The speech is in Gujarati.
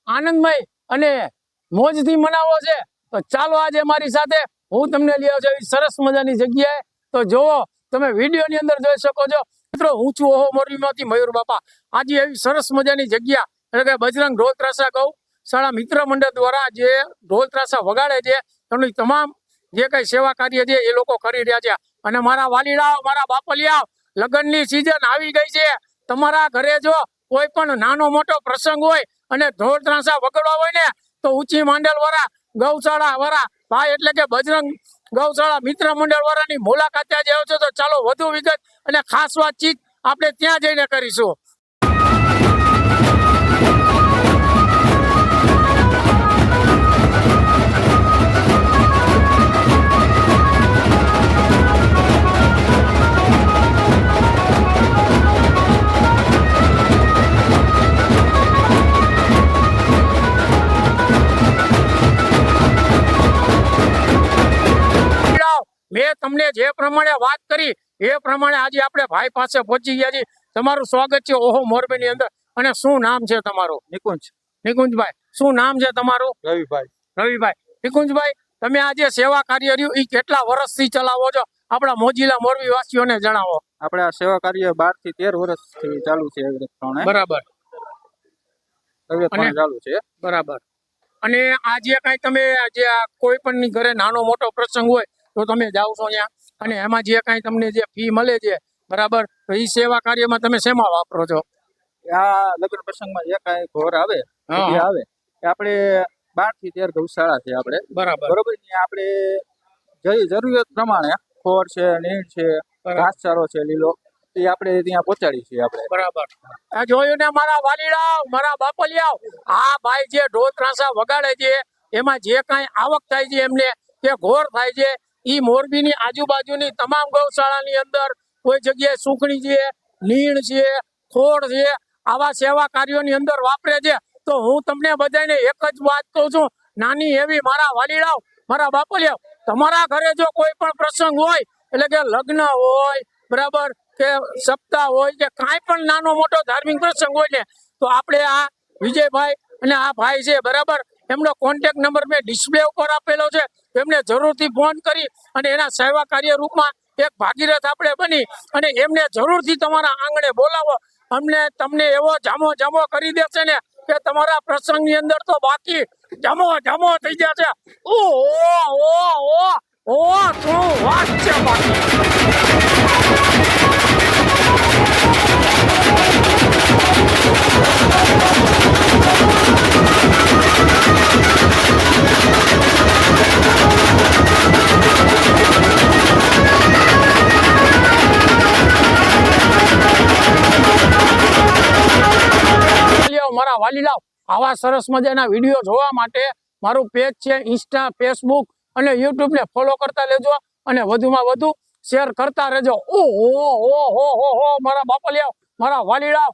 આનંદમય અને મોજથી મનાવો છે તો ચાલો આજે મારી સાથે હું તમને લઈ આવ્યો છું એવી સરસ મજાની જગ્યાએ। તો જોવો તમે વિડીયોની અંદર જોઈ શકો છો મિત્રો, ઊંચું ઓહો મોરબીમાંથી મયુર બાપા આજે એવી સરસ મજાની જગ્યા એટલે કે બજરંગ ઢોલ ત્રાસા ગૌશાળા મિત્ર મંડળ દ્વારા જે ઢોલ ત્રાસા વગાડે છે એમની તમામ જે કઈ સેવા કાર્ય છે એ લોકો કરી રહ્યા છે। અને મારા વાલીડાઓ, મારા બાપલિયાઓ, લગ્નની સિઝન આવી ગઈ છે। તમારા ઘરે જો કોઈ પણ નાનો મોટો પ્રસંગ હોય અને ઢોલ ત્રાસા વગાડવા હોય ને તો ઊંચી માંડલ વાળા ગૌશાળા વાળા ભાઈ એટલે કે બજરંગ ગૌશાળા મિત્ર મંડળ વાળાની મુલાકાતે આજે આવ્યો છો। તો ચાલો વધુ વિગત અને ખાસ વાતચીત આપણે ત્યાં જઈને કરીશું। મેં તમને જે પ્રમાણે વાત કરી એ પ્રમાણે આજે આપણે ભાઈ પાસે પહોંચી ગયા છીએ। તમારું સ્વાગત છે ઓહો મોરબીની અંદર। અને શું નામ છે તમારું? નિકુંજભાઈ। શું નામ છે તમારું? રવિભાઈ। નિકુંજભાઈ, તમે આજે સેવા કાર્ય રહ્યું એ કેટલા વર્ષથી ચલાવો છો આપણા મોજીલા મોરબી વાસીઓને જણાવો। આપણે આ સેવા કાર્ય 12 થી 13 વર્ષથી ચાલુ છે। બરાબર ચાલુ છે બરાબર। અને આજે કઈ તમે જે કોઈ પણ ની ઘરે નાનો મોટો પ્રસંગ હોય તો તમે જાઓ છો ત્યાં અને એમાં જે કઈ તમને જે ફી મળે છે બરાબર, તો એ સેવા કાર્યમાં તમે શેમાં વાપરો છો? આ લગ્ન પ્રસંગમાં જે કઈ ઘોર આવે આવે એ આપણે 12 થી 13 ગૌશાળા છે આપણે બરોબર આપણે જરૂરિયાત પ્રમાણે ખોર છે, નીણ છે, ઘાસચારો છે લીલો એ આપણે ત્યાં પહોંચાડી છીએ આપણે બરાબર। આ જોયું ને મારા વાલીડાઓ, મારા બાપલિયાઓ, આ ભાઈ જે ઢોલ ત્રાસા વગાડે છે એમાં જે કઈ આવક થાય છે એમને કે ઘોર થાય છે ઈ મોરબીની આજુબાજુની તમામ ગૌશાળાની અંદર કોઈ જગ્યાએ સુકણી છે, નીણ છે, ખોડ છે, આવા સેવા કાર્યોની અંદર વાપરે છે। તો હું તમને બધાને એક જ વાત કહું છું, નાની એવી મારા વાલીડાઓ, મારા બાપલિયાઓ, તમારા ઘરે જો કોઈ પણ પ્રસંગ હોય એટલે કે લગ્ન હોય બરાબર કે સપ્તાહ હોય કે કાંઈ પણ નાનો મોટો ધાર્મિક પ્રસંગ હોય ને તો આપણે આ વિજયભાઈ અને આ ભાઈ છે બરાબર, એમનો કોન્ટેક્ટ નંબર મેં ડિસ્પ્લે ઉપર આપેલો છે। એમને જરૂરથી ફોન કરી અને એના સેવા કાર્ય રૂપમાં એક ભાગીરથ આપણે બની અને એમને જરૂરથી તમારા આંગણે બોલાવો। અમને તમને એવો જામો કરી દેશે ને કે તમારા પ્રસંગની અંદર તો બાકી જામો થઈ જશે। ઓ શું વાત છે બાકી। મારા વાલીલાઓ, આવા સરસ મજાના વિડીયો જોવા માટે મારું પેજ છે ઇન્સ્ટા, ફેસબુક અને યુટ્યુબ ને ફોલો કરતા લેજો અને વધુમાં વધુ શેર કરતા રહેજો। મારા બાપલિયાઓ, મારા વાલીલાઓ